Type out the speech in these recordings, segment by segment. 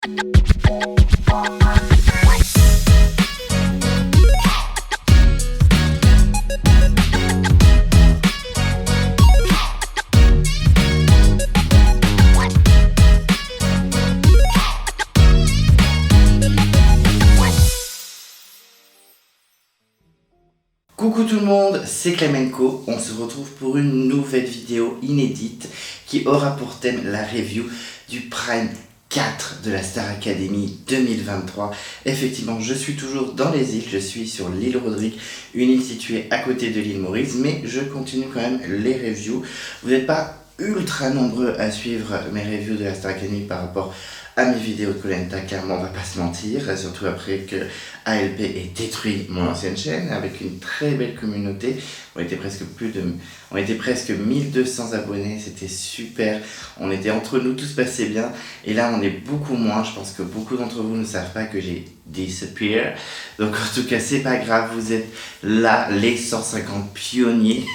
Coucou tout le monde, c'est Clemenco. On se retrouve pour une nouvelle vidéo inédite qui aura pour thème la review du Prime 4 de la Star Academy 2023. Effectivement, je suis toujours dans les îles, je suis sur l'île Rodrigue, une île située à côté de l'île Maurice, mais je continue quand même les reviews. Vous n'êtes pas ultra nombreux à suivre mes reviews de la Star Academy par rapport à mes vidéos de Koh Lanta, clairement on va pas se mentir, surtout après que ALP ait détruit mon ancienne chaîne avec une très belle communauté. On était presque 1200 abonnés, c'était super, on était entre nous, tout se passait bien, et là on est beaucoup moins. Je pense que beaucoup d'entre vous ne savent pas que j'ai disappear, donc en tout cas c'est pas grave, vous êtes là, les 150 pionniers,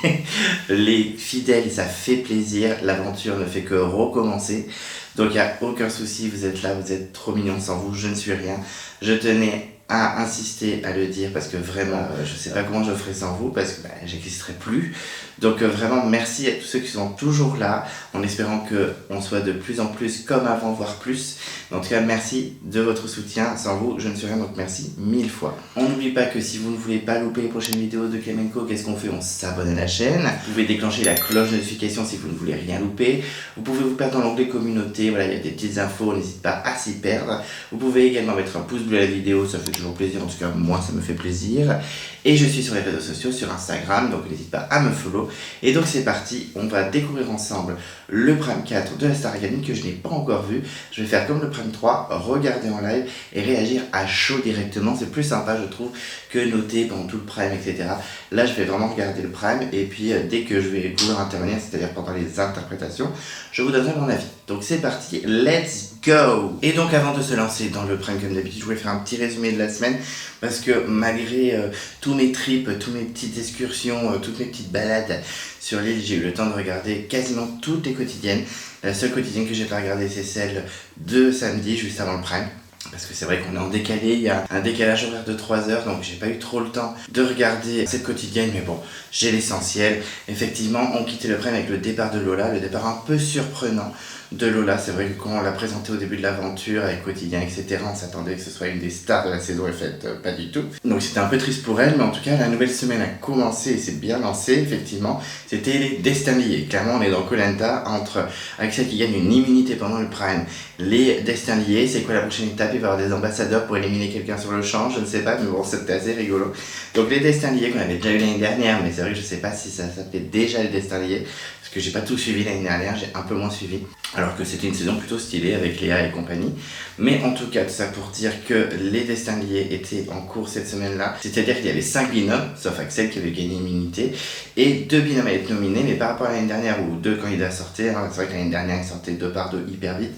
les fidèles, et ça fait plaisir, l'aventure ne fait que recommencer. Donc il n'y a aucun souci, vous êtes là, vous êtes trop mignons, sans vous je ne suis rien. Je tenais à insister à le dire parce que vraiment je sais pas comment je ferai sans vous, parce que j'existerai plus. Donc vraiment merci à tous ceux qui sont toujours là, en espérant qu'on soit de plus en plus comme avant, voire plus. En tout cas merci de votre soutien, sans vous je ne suis rien, donc merci 1000 fois. On n'oublie pas que si vous ne voulez pas louper les prochaines vidéos de Clemenco, qu'est-ce qu'on fait? On s'abonne à la chaîne. Vous pouvez déclencher la cloche de notification si vous ne voulez rien louper. Vous pouvez vous perdre dans l'onglet communauté, voilà, il y a des petites infos, n'hésitez pas à s'y perdre. Vous pouvez également mettre un pouce bleu à la vidéo, ça fait toujours plaisir, en tout cas moi ça me fait plaisir. Et je suis sur les réseaux sociaux, sur Instagram, donc n'hésite pas à me follow. Et donc c'est parti, on va découvrir ensemble le Prime 4 de la Star Academy que je n'ai pas encore vu. Je vais faire comme le Prime 3, regarder en live et réagir à chaud directement. C'est plus sympa je trouve que noter pendant tout le Prime, etc. Là je vais vraiment regarder le Prime et puis dès que je vais vouloir intervenir, c'est-à-dire pendant les interprétations, je vous donnerai mon avis. Donc c'est parti, let's go! Et donc avant de se lancer dans le Prime comme d'habitude, je voulais faire un petit résumé de la semaine parce que malgré tous mes trips, toutes mes petites excursions, toutes mes petites balades sur l'île, j'ai eu le temps de regarder quasiment toutes les quotidiennes. La seule quotidienne que j'ai pas regardée, c'est celle de samedi, juste avant le Prime. Parce que c'est vrai qu'on est en décalé, il y a un décalage horaire de 3 heures, donc j'ai pas eu trop le temps de regarder cette quotidienne, mais bon, j'ai l'essentiel. Effectivement, on quittait le Prime avec le départ de Lola, le départ un peu surprenant de Lola. C'est vrai que quand on l'a présenté au début de l'aventure avec Quotidien, etc., on s'attendait que ce soit une des stars de la saison, en fait, pas du tout. Donc c'était un peu triste pour elle, mais en tout cas, la nouvelle semaine a commencé et c'est bien lancé, effectivement. C'était les destins liés. Clairement, on est dans Koh Lanta, entre Axel qui gagne une immunité pendant le Prime, les destins liés. C'est quoi la prochaine étape? Il va y avoir des ambassadeurs pour éliminer quelqu'un sur le champ, je ne sais pas, mais bon, c'était assez rigolo. Donc les destins liés qu'on avait déjà eu l'année dernière, mais c'est vrai que je sais pas si ça s'appelait déjà les destins liés, parce que j'ai pas tout suivi l'année dernière, j'ai un peu moins suivi, alors que c'était une saison plutôt stylée avec Léa et compagnie. Mais en tout cas, tout ça pour dire que les destins liés étaient en cours cette semaine-là, c'est-à-dire qu'il y avait 5 binômes, sauf Axel qui avait gagné l'immunité, et 2 binômes à être nominés, mais par rapport à l'année dernière où 2 candidats sortaient, hein, c'est vrai que l'année dernière ils sortaient 2 par 2 hyper vite.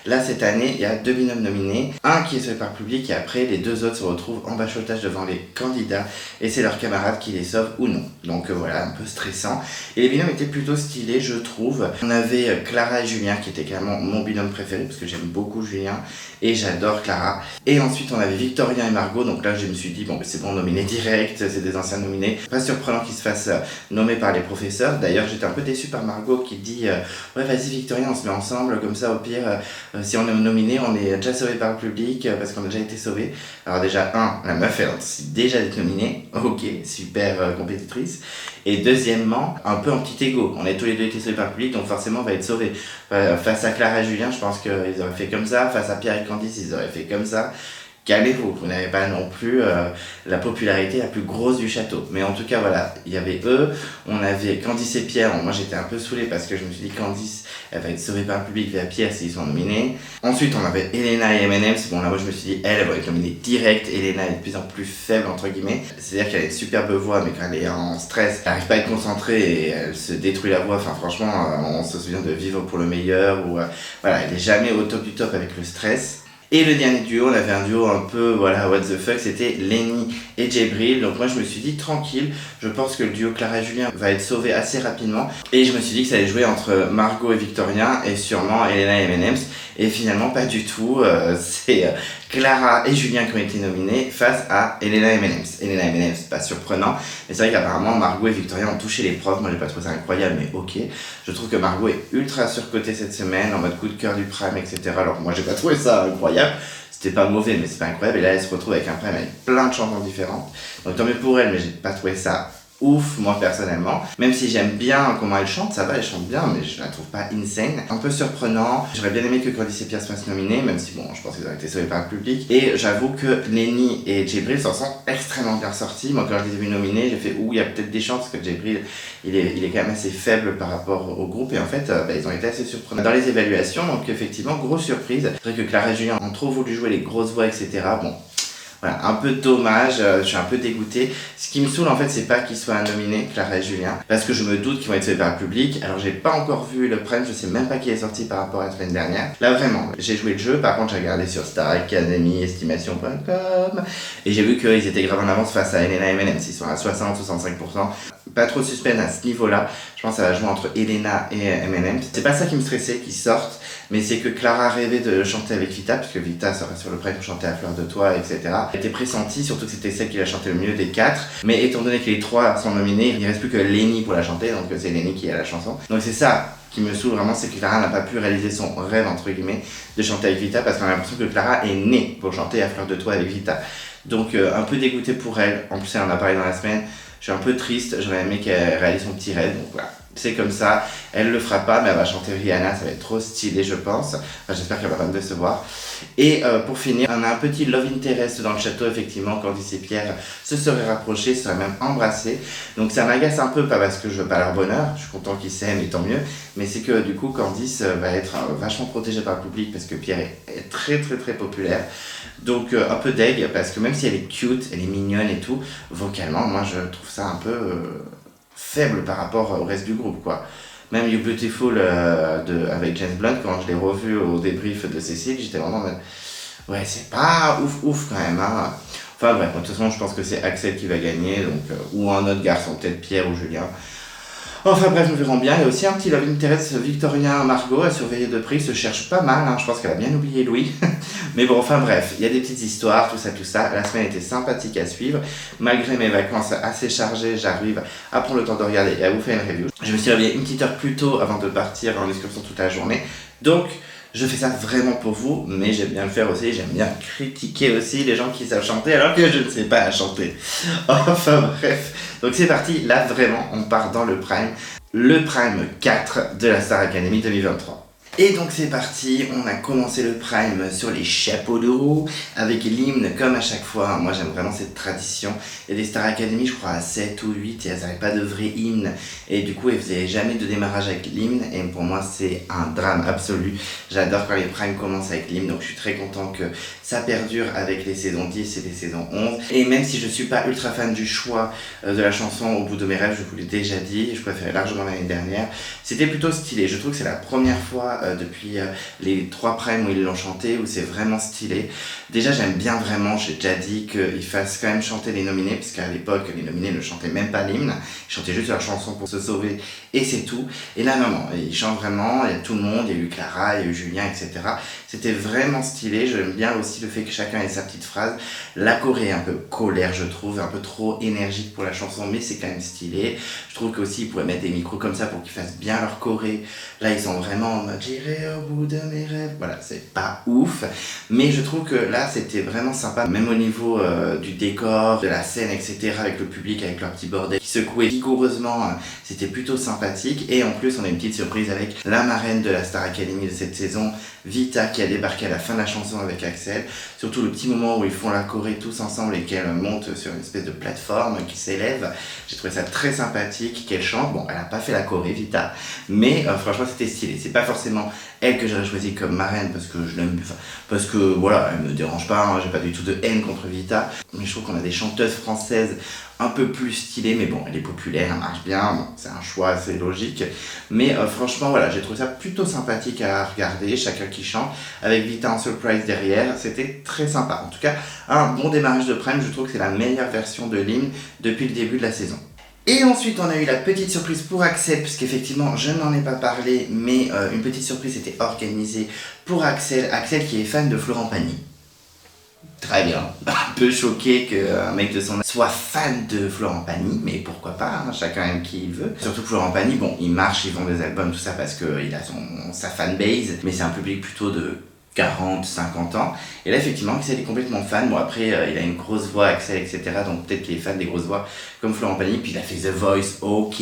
Là cette année, il y a 2 binômes nominés, un qui est sauvé par le public et après les 2 autres se retrouvent en bachotage devant les candidats et c'est leurs camarades qui les sauvent ou non. Donc voilà, un peu stressant. Et les binômes étaient plutôt stylés, je trouve. On avait Clara et Julien qui étaient clairement mon binôme préféré parce que j'aime beaucoup Julien et j'adore Clara. Et ensuite on avait Victorien et Margot, donc là je me suis dit bon c'est bon, nominé direct, c'est des anciens nominés. Pas surprenant qu'ils se fassent nommer par les professeurs. D'ailleurs j'étais un peu déçu par Margot qui dit ouais vas-y Victorien, on se met ensemble comme ça au pire si on est nominé on est déjà sauvé par le public parce qu'on a déjà été sauvé. Alors déjà la meuf elle anticipe déjà d'être nominée, ok, super compétitrice. Et deuxièmement, un peu en petit ego, on a tous les deux été sauvés par le public donc forcément on va être sauvés. Face à Clara et Julien je pense qu'ils auraient fait comme ça, face à Pierre et Candice ils auraient fait comme ça. Calmez-vous, vous n'avez pas non plus la popularité la plus grosse du château. Mais en tout cas, voilà, il y avait eux, on avait Candice et Pierre. Bon, moi j'étais un peu saoulé parce que je me suis dit Candice, elle va être sauvée par le public via Pierre s'ils sont nominés. Ensuite, on avait Elena et M&M's. Bon, là, moi je me suis dit, elle va être nominée direct. Elena est de plus en plus faible, entre guillemets. C'est-à-dire qu'elle a une superbe voix, mais quand elle est en stress, elle n'arrive pas à être concentrée et elle se détruit la voix. Enfin, franchement, on se souvient de Vivre pour le meilleur. Ou voilà, elle n'est jamais au top du top avec le stress. Et le dernier duo, on avait un duo un peu, voilà, what the fuck, c'était Lenny et Djibril. Donc moi je me suis dit tranquille, je pense que le duo Clara et Julien va être sauvé assez rapidement. Et je me suis dit que ça allait jouer entre Margot et Victorien et sûrement Elena et M&M's. Et finalement, pas du tout. C'est Clara et Julien qui ont été nominés face à Elena M&M's. Elena M&M's, pas surprenant, mais c'est vrai qu'apparemment Margot et Victoria ont touché l'épreuve. Moi, j'ai pas trouvé ça incroyable, mais ok. Je trouve que Margot est ultra surcotée cette semaine, en mode coup de cœur du Prime, etc. Alors moi, j'ai pas trouvé ça incroyable. C'était pas mauvais, mais c'est pas incroyable. Et là, elle se retrouve avec un Prime avec plein de chansons différentes. Donc tant mieux pour elle, mais j'ai pas trouvé ça ouf, moi personnellement. Même si j'aime bien comment elle chante, ça va, elle chante bien, mais je la trouve pas insane. Un peu surprenant. J'aurais bien aimé que Candice et Pierre se fassent nominés, même si bon, je pense qu'ils ont été sauvés par le public. Et j'avoue que Lenny et Djibril s'en sont extrêmement bien sortis. Moi, quand je les ai vus nominés, j'ai fait ouh, il y a peut-être des chances, parce que Djibril, il est quand même assez faible par rapport au groupe. Et en fait, ils ont été assez surprenants dans les évaluations. Donc effectivement, grosse surprise. C'est vrai que Clara et Julien ont trop voulu jouer les grosses voix, etc. Bon. Voilà, un peu dommage, je suis un peu dégoûté. Ce qui me saoule en fait, c'est pas qu'ils soient nominés, Clara et Julien, parce que je me doute qu'ils vont être faits par le public. Alors j'ai pas encore vu le Prime, je sais même pas qui est sorti par rapport à la semaine dernière. Là vraiment, j'ai joué le jeu, par contre j'ai regardé sur Star Academy, estimation.com, et j'ai vu qu'ils étaient grave en avance face à Elena M&M's, ils sont à 60-65%. Pas trop de suspense à ce niveau-là, je pense que ça va jouer entre Elena et M&M's. C'est pas ça qui me stressait, qu'ils sortent, mais c'est que Clara rêvait de chanter avec Vita, puisque Vita sera sur le Prime pour chanter à Fleur de Toi, etc. Elle était pressentie, surtout que c'était celle qui a chanté le mieux des 4. Mais étant donné que les 3 sont nominés, il ne reste plus que Lenny pour la chanter, donc c'est Lenny qui a la chanson. Donc c'est ça qui me saoule vraiment, c'est que Clara n'a pas pu réaliser son rêve, entre guillemets, de chanter avec Vita, parce qu'on a l'impression que Clara est née pour chanter à Fleur de Toi avec Vita. Donc un peu dégoûté pour elle, en plus elle en a parlé dans la semaine. Je suis un peu triste, j'aurais aimé qu'elle réalise son petit rêve, donc voilà. C'est comme ça, elle le fera pas, mais elle va chanter Rihanna, ça va être trop stylé, je pense. Enfin, j'espère qu'elle va pas me décevoir. Et pour finir, on a un petit love interest dans le château, effectivement. Candice et Pierre se seraient rapprochés, se seraient même embrassés. Donc ça m'agace un peu, pas parce que je veux pas leur bonheur, je suis content qu'ils s'aiment et tant mieux, mais c'est que du coup Candice va être vachement protégée par le public parce que Pierre est très très très populaire. Donc un peu deg, parce que même si elle est cute, elle est mignonne et tout, vocalement, moi je trouve ça un peu faible par rapport au reste du groupe, quoi. Même You Beautiful avec James Blunt, quand je l'ai revu au débrief de Cécile, j'étais vraiment en mode ouais, c'est pas ouf ouf quand même, hein. Enfin bref, de toute façon, je pense que c'est Axel qui va gagner, donc, ou un autre garçon, peut-être Pierre ou Julien. Enfin bref, nous verrons bien. Il y a aussi un petit love interest Victorien Margot à surveiller de près, il se cherche pas mal, hein. Je pense qu'elle a bien oublié Louis. Mais bon, enfin bref, il y a des petites histoires, tout ça. La semaine était sympathique à suivre. Malgré mes vacances assez chargées, j'arrive à prendre le temps de regarder et à vous faire une review. Je me suis réveillé une petite heure plus tôt avant de partir en excursion toute la journée. Donc, je fais ça vraiment pour vous, mais j'aime bien le faire aussi, j'aime bien critiquer aussi les gens qui savent chanter alors que je ne sais pas chanter. Enfin bref, donc c'est parti, là vraiment on part dans le Prime 4 de la Star Academy 2023. Et donc c'est parti, on a commencé le Prime sur les chapeaux de roue avec l'hymne comme à chaque fois. Moi j'aime vraiment cette tradition. Il y a des Star Academy, je crois à 7 ou 8, et elles n'avaient pas de vrai hymne. Et du coup elles faisaient jamais de démarrage avec l'hymne. Et pour moi c'est un drame absolu. J'adore quand les Primes commencent avec l'hymne, donc je suis très content que ça perdure avec les saisons 10 et les saisons 11. Et même si je suis pas ultra fan du choix de la chanson Au bout de mes rêves, je vous l'ai déjà dit, je préférais largement l'année dernière. C'était plutôt stylé, je trouve que c'est la première fois depuis les 3 Primes où ils l'ont chanté, où c'est vraiment stylé. Déjà j'aime bien vraiment, j'ai déjà dit qu'ils fassent quand même chanter les nominés, parce qu'à l'époque les nominés ne chantaient même pas l'hymne, ils chantaient juste leur chanson pour se sauver et c'est tout. Et là non, ils chantent vraiment, il y a tout le monde, il y a eu Clara, il y a eu Julien, etc. C'était vraiment stylé, j'aime bien aussi le fait que chacun ait sa petite phrase. La choré est un peu colère, je trouve, un peu trop énergique pour la chanson, mais c'est quand même stylé. Je trouve qu'aussi ils pourraient mettre des micros comme ça pour qu'ils fassent bien leur choré. Là ils sont vraiment en mode j'irai au bout de mes rêves. Voilà, c'est pas ouf, mais je trouve que là c'était vraiment sympa, même au niveau du décor, de la scène, etc. avec le public, avec leur petit bordel qui secouait vigoureusement, c'était plutôt sympathique. Et en plus on a une petite surprise avec la marraine de la Star Academy de cette saison, Vita, qui a débarqué à la fin de la chanson avec Axel. Surtout le petit moment où ils font la choré tous ensemble et qu'elle monte sur une espèce de plateforme qui s'élève. J'ai trouvé ça très sympathique, qu'elle chante. Bon, elle a pas fait la choré, Vita, mais franchement c'était stylé. C'est pas forcément elle que j'aurais choisi comme marraine parce que je l'aime, parce que voilà, elle me dérange pas, hein, j'ai pas du tout de haine contre Vita, mais je trouve qu'on a des chanteuses françaises un peu plus stylée, mais bon, elle est populaire, elle marche bien, bon, c'est un choix assez logique. Mais franchement, voilà, j'ai trouvé ça plutôt sympathique à regarder, chacun qui chante, avec Vita en surprise derrière, c'était très sympa. En tout cas, un bon démarrage de Prime, je trouve que c'est la meilleure version de l'hymne depuis le début de la saison. Et ensuite, on a eu la petite surprise pour Axel, puisqu'effectivement, je n'en ai pas parlé, mais une petite surprise était organisée pour Axel. Axel qui est fan de Florent Pagny. Très bien. Un peu choqué qu'un mec de son âge soit fan de Florent Pagny, mais pourquoi pas, hein, chacun aime qui il veut. Surtout que Florent Pagny, bon, il marche, il vend des albums, tout ça, parce qu'il a sa fanbase, mais c'est un public plutôt de 40, 50 ans. Et là, effectivement, Axel est complètement fan. Bon, après, il a une grosse voix, Axel, etc. Donc peut-être qu'il est fan des grosses voix, comme Florent Pagny. Puis il a fait The Voice, ok.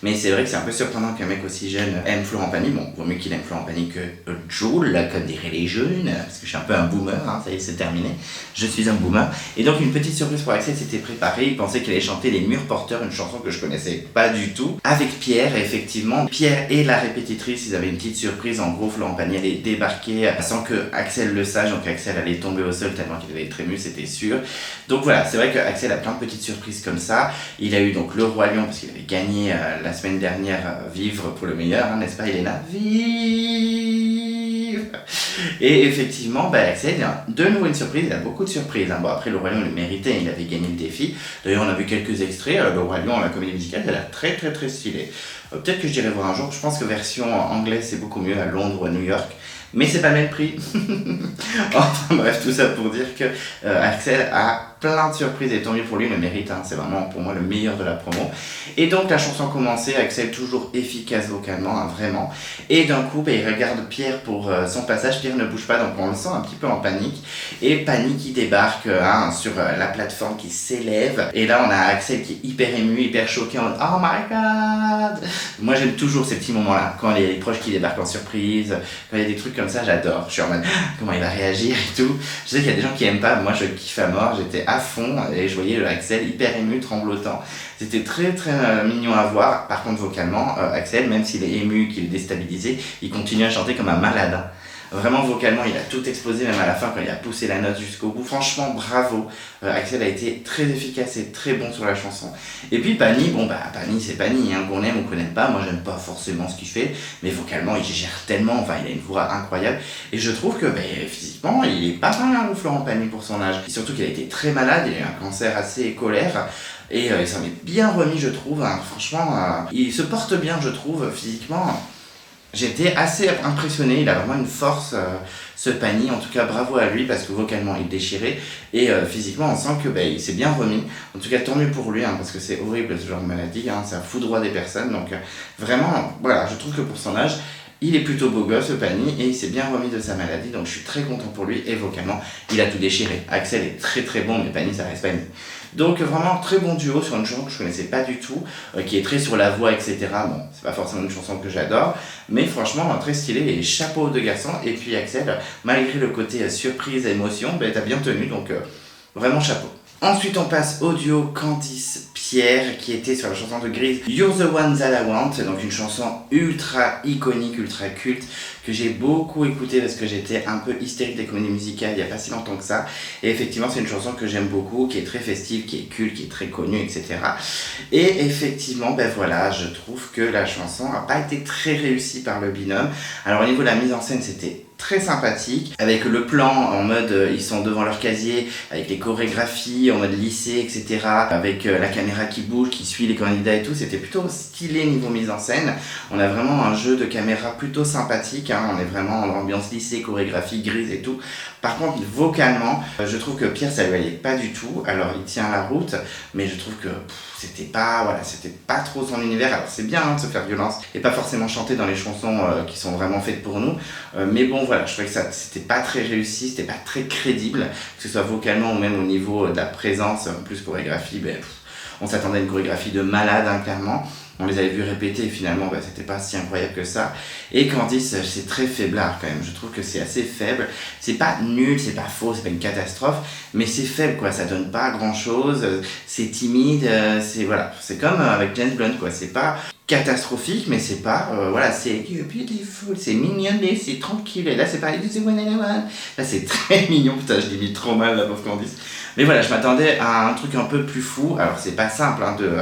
Mais c'est vrai que c'est un peu surprenant qu'un mec aussi jeune aime Florent Pagny. Bon, vaut mieux qu'il aime Florent Pagny que Jul, comme diraient les jeunes. Parce que je suis un peu un boomer, hein, ça y est, c'est terminé. Je suis un boomer. Et donc, une petite surprise pour Axel, c'était préparé. Il pensait qu'il allait chanter Les Murs Porteurs, une chanson que je connaissais pas du tout. Avec Pierre, et effectivement, Pierre et la répétitrice, ils avaient une petite surprise. En gros, Florent Pagny allait débarquer sans que Axel le sache, donc Axel allait tomber au sol tellement qu'il avait être ému, c'était sûr. Donc voilà, c'est vrai que Axel a plein de petites surprises comme ça. Il a eu donc le Roi Lion, parce qu'il avait gagné la semaine dernière Vivre pour le meilleur, hein, n'est-ce pas Elena? Vive! Et effectivement, Axel, il a de nouveau une surprise, il a beaucoup de surprises. Hein. Bon, après, le Roi Lion, il le méritait, il avait gagné le défi. D'ailleurs, on a vu quelques extraits. Le Roi Lion, la comédie musicale, elle a très très très stylé. Peut-être que je dirais voir un jour. Je pense que version anglaise, c'est beaucoup mieux à Londres ou à New York. Mais c'est pas le même prix. Enfin bref, tout ça pour dire que Axel a plein de surprises et tant mieux pour lui, il le mérite, hein. C'est vraiment pour moi le meilleur de la promo. Et donc la chanson commençait, Axel toujours efficace vocalement, hein, vraiment. Et d'un coup, il regarde Pierre pour son passage, Pierre ne bouge pas, donc on le sent un petit peu en panique. Et panique qui débarque hein, sur la plateforme qui s'élève. Et là on a Axel qui est hyper ému, hyper choqué, en mode oh my god. Moi j'aime toujours ces petits moments-là, quand les proches qui débarquent en surprise, quand il y a des trucs comme ça, j'adore. Je suis en mode comment il va réagir et tout. Je sais qu'il y a des gens qui aiment pas, moi je kiffe à mort, j'étais à fond et je voyais le Axel hyper ému, tremblotant. C'était très très mignon à voir. Par contre vocalement, Axel, même s'il est ému, qu'il est déstabilisé, il continue à chanter comme un malade. Hein. Vraiment vocalement, il a tout explosé, même à la fin quand il a poussé la note jusqu'au bout. Franchement, bravo. Axel a été très efficace et très bon sur la chanson. Et puis Pagny, bon Pagny c'est Pagny, hein, qu'on aime ou qu'on n'aime pas. Moi j'aime pas forcément ce qu'il fait, mais vocalement il gère tellement, enfin il a une voix incroyable. Et je trouve que physiquement il est pas mal hein, Florent Pagny pour son âge. Et surtout qu'il a été très malade, il a eu un cancer assez colère. Et il s'en est bien remis je trouve, hein. Franchement il se porte bien je trouve physiquement. J'étais assez impressionné, il a vraiment une force, ce Pagny, en tout cas bravo à lui parce que vocalement il déchirait et physiquement on sent que il s'est bien remis. En tout cas tant mieux pour lui hein, parce que c'est horrible ce genre de maladie, hein, ça foudroie des personnes donc vraiment voilà, je trouve que pour son âge il est plutôt beau gosse ce Pagny et il s'est bien remis de sa maladie donc je suis très content pour lui et vocalement il a tout déchiré. Axel est très très bon mais Pagny ça reste Pagny. Donc vraiment très bon duo sur une chanson que je connaissais pas du tout, qui est très sur la voix etc. Bon c'est pas forcément une chanson que j'adore, mais franchement très stylé et chapeau de garçon. Et puis Axel, malgré le côté surprise et émotion, t'as bien tenu donc vraiment chapeau. Ensuite on passe au duo Candice Pierre qui était sur la chanson de Grise You're the One That I Want, donc une chanson ultra iconique, ultra culte que j'ai beaucoup écouté parce que j'étais un peu hystérique des comédies musicales il n'y a pas si longtemps que ça et effectivement c'est une chanson que j'aime beaucoup, qui est très festive, qui est culte, qui est très connue etc. Et effectivement voilà, je trouve que la chanson n'a pas été très réussie par le binôme. Alors au niveau de la mise en scène c'était très sympathique, avec le plan en mode ils sont devant leur casier, avec les chorégraphies en mode lycée, etc. Avec la caméra qui bouge, qui suit les candidats et tout, c'était plutôt stylé niveau mise en scène. On a vraiment un jeu de caméra plutôt sympathique, hein. On est vraiment en ambiance lycée, chorégraphie, Grise et tout. Par contre, vocalement, je trouve que Pierre ça lui allait pas du tout, alors il tient la route, mais je trouve que c'était pas trop son univers. Alors c'est bien hein, de se faire violence et pas forcément chanter dans les chansons qui sont vraiment faites pour nous, mais bon voilà, je trouvais que ça c'était pas très réussi, c'était pas très crédible, que ce soit vocalement ou même au niveau de la présence, plus chorégraphie, on s'attendait à une chorégraphie de malade hein, clairement. On les avait vus répéter et finalement c'était pas si incroyable que ça. Et Candice c'est très faiblard quand même, je trouve que c'est assez faible. C'est pas nul, c'est pas faux, c'est pas une catastrophe, mais c'est faible quoi, ça donne pas grand chose, c'est timide, c'est comme avec James Blunt quoi, c'est pas catastrophique mais c'est pas c'est beautiful, c'est mignonné, c'est tranquille et là c'est pas là c'est très mignon, putain je l'imite trop mal la pauvre Candice. Mais voilà, je m'attendais à un truc un peu plus fou. Alors c'est pas simple hein, de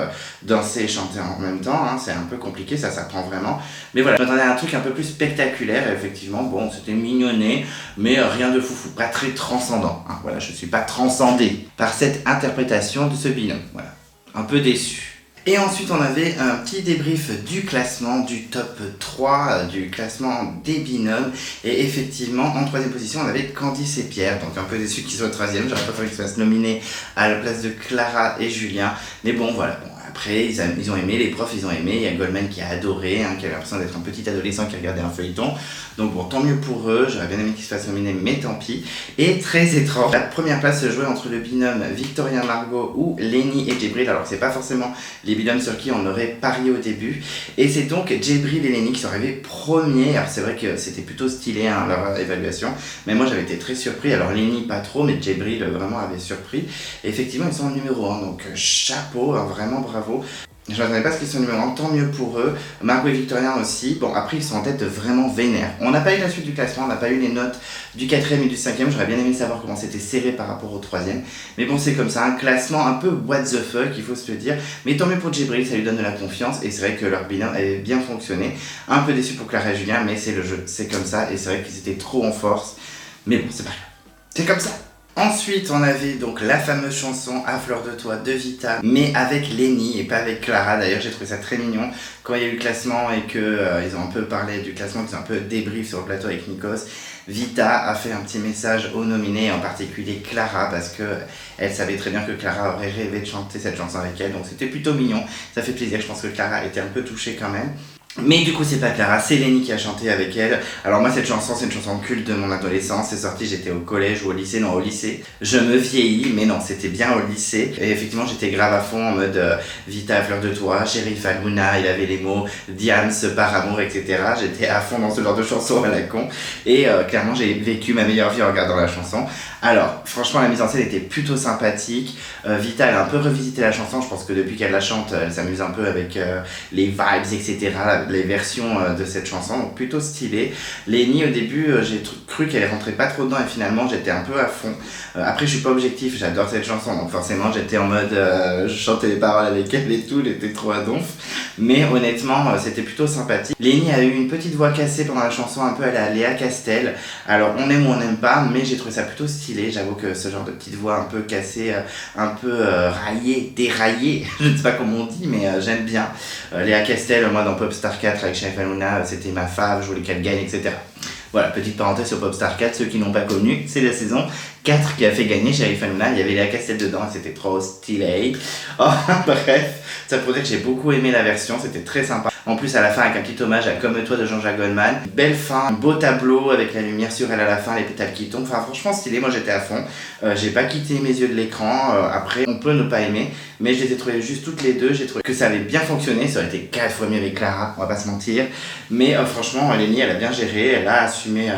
danser et chanter en même temps, hein, c'est un peu compliqué, ça s'apprend vraiment. Mais voilà, je m'attendais à un truc un peu plus spectaculaire et effectivement, bon, c'était mignonné, mais rien de foufou, pas très transcendant. Hein, voilà, je suis pas transcendé par cette interprétation de ce binôme. Voilà, un peu déçu. Et ensuite on avait un petit débrief du classement, du top 3, du classement des binômes. Et effectivement en troisième position on avait Candice et Pierre, donc un peu déçu qu'ils soient troisième, j'aurais préféré qu'ils se fassent nominer à la place de Clara et Julien. Mais bon voilà, bon, après ils ont aimé, les profs ils ont aimé, il y a Goldman qui a adoré, qui avait l'impression d'être un petit adolescent qui regardait un feuilleton. Donc bon, tant mieux pour eux, j'aurais bien aimé qu'ils se fassent nominer, mais tant pis. Et très étrange, la première place se jouait entre le binôme Victorien Margot ou Lenny et Djibril. Alors c'est pas forcément les binômes sur qui on aurait parié au début. Et c'est donc Djibril et Lenny qui sont arrivés premiers. Alors c'est vrai que c'était plutôt stylé leur évaluation, mais moi j'avais été très surpris. Alors Lenny pas trop, mais Djibril vraiment avait surpris. Et effectivement ils sont en numéro 1, donc chapeau, vraiment bravo. Je m'attendais pas à ce qu'ils soient numéro 1, tant mieux pour eux. Margot et Victorien aussi. Bon, après, ils sont en tête vraiment vénère. On n'a pas eu la suite du classement, on n'a pas eu les notes du 4e et du 5e. J'aurais bien aimé savoir comment c'était serré par rapport au 3e. Mais bon, c'est comme ça, un classement un peu what the fuck, il faut se le dire. Mais tant mieux pour Djibril, ça lui donne de la confiance. Et c'est vrai que leur binôme avait bien fonctionné. Un peu déçu pour Clara et Julien, mais c'est le jeu, c'est comme ça. Et c'est vrai qu'ils étaient trop en force. Mais bon, c'est pas grave. C'est comme ça. Ensuite, on avait donc la fameuse chanson À fleur de toi de Vita, mais avec Lenny et pas avec Clara. D'ailleurs, j'ai trouvé ça très mignon quand il y a eu le classement et que ils ont un peu parlé du classement, qu'ils ont un peu débrief sur le plateau avec Nikos. Vita a fait un petit message aux nominés, en particulier Clara, parce que elle savait très bien que Clara aurait rêvé de chanter cette chanson avec elle, donc c'était plutôt mignon. Ça fait plaisir. Je pense que Clara était un peu touchée quand même. Mais du coup c'est pas Clara, c'est Lenny qui a chanté avec elle. Alors moi cette chanson c'est une chanson culte de mon adolescence, c'est sorti, j'étais au collège ou au lycée, non au lycée. Je me vieillis, mais non c'était bien au lycée. Et effectivement j'étais grave à fond en mode Vita à fleur de toi, Sheriff Aluna, il avait les mots Diams par amour, etc. J'étais à fond dans ce genre de chanson à la con. Et clairement j'ai vécu ma meilleure vie en regardant la chanson. Alors franchement la mise en scène était plutôt sympathique. Vita elle a un peu revisité la chanson, je pense que depuis qu'elle la chante elle s'amuse un peu avec les vibes, etc. Les versions de cette chanson, donc plutôt stylé. Lenny au début j'ai cru qu'elle rentrait pas trop dedans et finalement j'étais un peu à fond. Après je suis pas objectif, j'adore cette chanson donc forcément j'étais en mode je chantais les paroles avec elle et tout, j'étais trop à donf. Mais honnêtement c'était plutôt sympathique. Lenny a eu une petite voix cassée pendant la chanson, un peu à la Léa Castel. Alors on aime ou on n'aime pas, mais j'ai trouvé ça plutôt stylé. J'avoue que ce genre de petite voix un peu cassée, un peu raillée, déraillée, je ne sais pas comment on dit, mais j'aime bien. Léa Castel, moi dans Popstar 4 avec Sheriff Aluna, c'était ma fave, je voulais qu'elle gagne, etc. Voilà, petite parenthèse sur Popstar 4, ceux qui n'ont pas connu, c'est la saison 4 qui a fait gagner Sheriff Aluna, il y avait Léa Castel dedans et c'était trop stylé. Oh, bref, ça pour dire que j'ai beaucoup aimé la version, c'était très sympa. En plus à la fin avec un petit hommage à Comme toi de Jean-Jacques Goldman. Belle fin, beau tableau avec la lumière sur elle à la fin, les pétales qui tombent. Enfin franchement stylé, moi j'étais à fond. J'ai pas quitté mes yeux de l'écran. Après on peut ne pas aimer, mais je les ai trouvées juste toutes les deux. J'ai trouvé que ça avait bien fonctionné. Ça aurait été 4 fois mieux avec Clara, on va pas se mentir. Mais franchement Lenny elle a bien géré, elle a assumé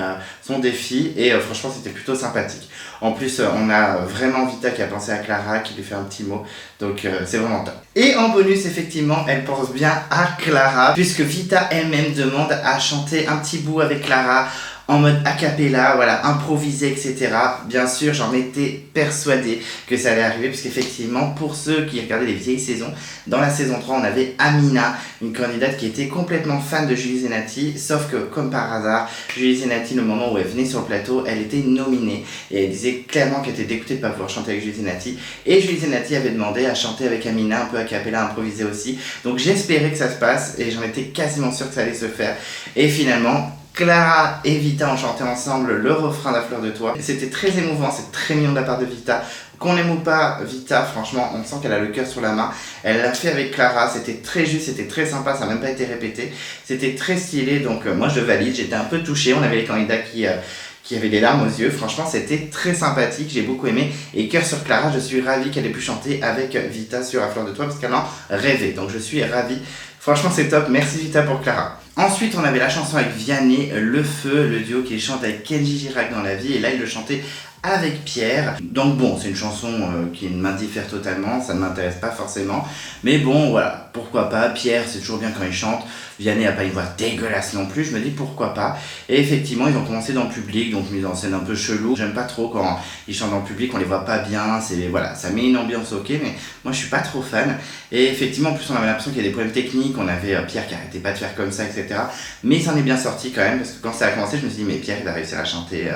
son défi et franchement c'était plutôt sympathique. En plus on a vraiment Vita qui a pensé à Clara, qui lui fait un petit mot, donc c'est vraiment top. Et en bonus effectivement elle pense bien à Clara, puisque Vita elle-même demande à chanter un petit bout avec Clara en mode a cappella, voilà, improvisé, etc. Bien sûr, j'en étais persuadé que ça allait arriver, puisqu'effectivement, pour ceux qui regardaient les vieilles saisons, dans la saison 3, on avait Amina, une candidate qui était complètement fan de Julie Zenati, sauf que, comme par hasard, Julie Zenati, le moment où elle venait sur le plateau, elle était nominée, et elle disait clairement qu'elle était dégoûtée de ne pas pouvoir chanter avec Julie Zenati, et Julie Zenati avait demandé à chanter avec Amina, un peu a cappella, improvisé aussi, donc j'espérais que ça se passe, et j'en étais quasiment sûr que ça allait se faire, et finalement, Clara et Vita ont chanté ensemble le refrain d'À fleur de toi. C'était très émouvant, c'est très mignon de la part de Vita. Qu'on aime ou pas Vita, franchement, on sent qu'elle a le cœur sur la main. Elle l'a fait avec Clara, c'était très juste, c'était très sympa, ça n'a même pas été répété. C'était très stylé, donc moi je valide, j'étais un peu touchée. On avait les candidats qui avaient des larmes aux yeux. Franchement, c'était très sympathique, j'ai beaucoup aimé. Et cœur sur Clara, je suis ravie qu'elle ait pu chanter avec Vita sur À fleur de toi, parce qu'elle en rêvait. Donc je suis ravie. Franchement, c'est top. Merci Vita pour Clara. Ensuite, on avait la chanson avec Vianney, Le Feu, le duo qui chante avec Kenji Girac dans la vie. Et là, il le chantait avec Pierre. Donc bon, c'est une chanson qui m'indiffère totalement, ça ne m'intéresse pas forcément. Mais bon, voilà, pourquoi pas. Pierre, c'est toujours bien quand il chante. Vianney n'a pas une voix dégueulasse non plus, je me dis pourquoi pas. Et effectivement, ils ont commencé dans le public, donc mise en scène un peu chelou. J'aime pas trop quand ils chantent dans le public, on les voit pas bien, voilà, ça met une ambiance ok, mais moi je suis pas trop fan. Et effectivement, en plus on avait l'impression qu'il y a des problèmes techniques, on avait Pierre qui arrêtait pas de faire comme ça, etc. Mais il s'en est bien sorti quand même, parce que quand ça a commencé, je me suis dit mais Pierre il va réussir à chanter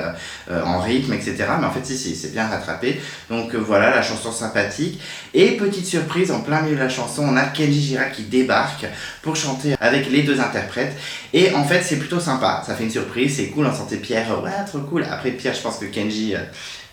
en rythme, etc. Mais en fait, si, c'est bien rattrapé. Donc voilà, la chanson sympathique. Et petite surprise, en plein milieu de la chanson, on a Kenji Girac qui débarque pour chanter avec les deux interprètes. Et en fait, c'est plutôt sympa. Ça fait une surprise, c'est cool. On sentait Pierre, ouais, trop cool. Après Pierre, je pense que Kenji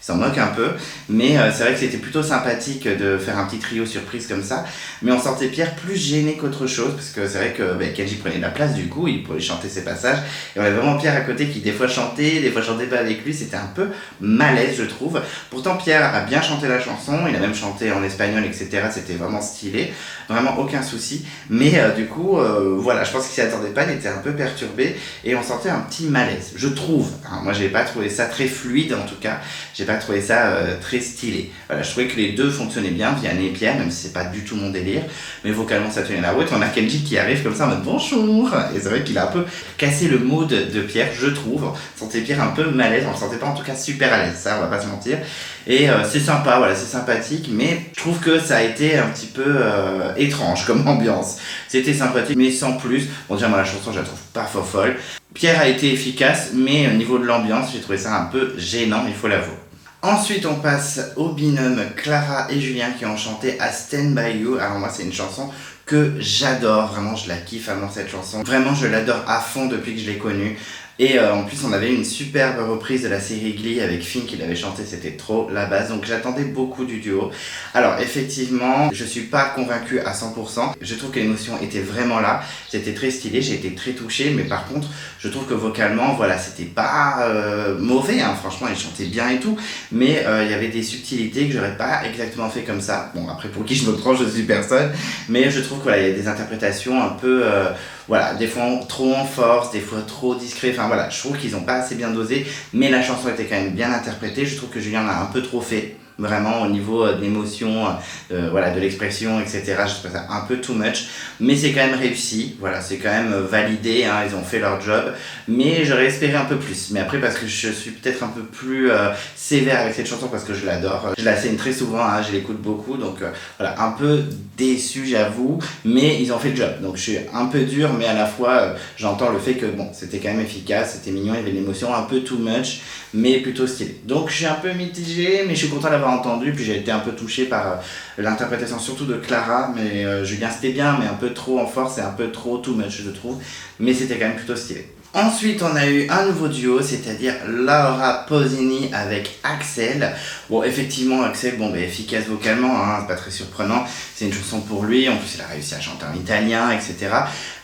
s'en moque un peu, mais c'est vrai que c'était plutôt sympathique de faire un petit trio surprise comme ça, mais on sentait Pierre plus gêné qu'autre chose, parce que c'est vrai que Kenji prenait la place du coup, il pouvait chanter ses passages, et on avait vraiment Pierre à côté qui des fois chantait pas avec lui, c'était un peu malaise je trouve. Pourtant Pierre a bien chanté la chanson, il a même chanté en espagnol, etc., c'était vraiment stylé, vraiment aucun souci, mais du coup, voilà, je pense qu'il s'y attendait pas, il était un peu perturbé, et on sentait un petit malaise, je trouve, hein, moi j'avais pas trouvé ça très fluide en tout cas, j'ai pas trouvé ça très stylé. Voilà, je trouvais que les deux fonctionnaient bien, Vianney et Pierre, même si c'est pas du tout mon délire, mais vocalement ça tenait la route. On a Kenji qui arrive comme ça en mode bonjour, et c'est vrai qu'il a un peu cassé le mood de Pierre, je trouve. On sentait Pierre un peu malaise, on le sentait pas en tout cas super à l'aise, ça on va pas se mentir. Et c'est sympa, voilà, c'est sympathique, mais je trouve que ça a été un petit peu étrange comme ambiance. C'était sympathique, mais sans plus. Bon, déjà, moi la chanson, je la trouve pas folle. Pierre a été efficace, mais au niveau de l'ambiance, j'ai trouvé ça un peu gênant, il faut l'avouer. Ensuite, on passe au binôme Clara et Julien qui ont chanté à Stand By You. Alors moi, c'est une chanson que j'adore, vraiment, je la kiffe à mort cette chanson. Vraiment, je l'adore à fond depuis que je l'ai connue. Et en plus, on avait une superbe reprise de la série Glee avec Finn qui l'avait chanté, c'était trop la base. Donc j'attendais beaucoup du duo. Alors effectivement, je suis pas convaincue à 100%. Je trouve que l'émotion était vraiment là. C'était très stylé, j'ai été très touchée. Mais par contre, je trouve que vocalement, voilà, c'était pas mauvais. Hein. Franchement, ils chantaient bien et tout. Mais il y avait des subtilités que j'aurais pas exactement fait comme ça. Bon, après, pour qui je me prends, je suis personne. Mais je trouve qu'il y a des interprétations un peu... voilà, des fois trop en force, des fois trop discret, enfin voilà, je trouve qu'ils n'ont pas assez bien dosé, mais la chanson était quand même bien interprétée, je trouve que Julien l'a un peu trop fait, vraiment au niveau de l'émotion, voilà, de l'expression, etc. Je trouve ça un peu too much, mais c'est quand même réussi, voilà, c'est quand même validé, hein, ils ont fait leur job, mais j'aurais espéré un peu plus. Mais après, parce que je suis peut-être un peu plus sévère avec cette chanson, parce que je l'adore, je la scène très souvent, hein, je l'écoute beaucoup, donc voilà, un peu déçu, j'avoue, mais ils ont fait le job, donc je suis un peu dur, mais à la fois, j'entends le fait que bon, c'était quand même efficace, c'était mignon, il y avait une émotion un peu too much, mais plutôt stylé. Donc je suis un peu mitigé, mais je suis content d'avoir entendu, puis j'ai été un peu touché par l'interprétation surtout de Clara, mais Julien c'était bien, mais un peu trop en force et un peu trop too much je trouve, mais c'était quand même plutôt stylé. Ensuite, on a eu un nouveau duo, c'est-à-dire Laura Pausini avec Axel. Bon, effectivement, Axel, bon, efficace vocalement, hein, c'est pas très surprenant. C'est une chanson pour lui, en plus il a réussi à chanter en italien, etc.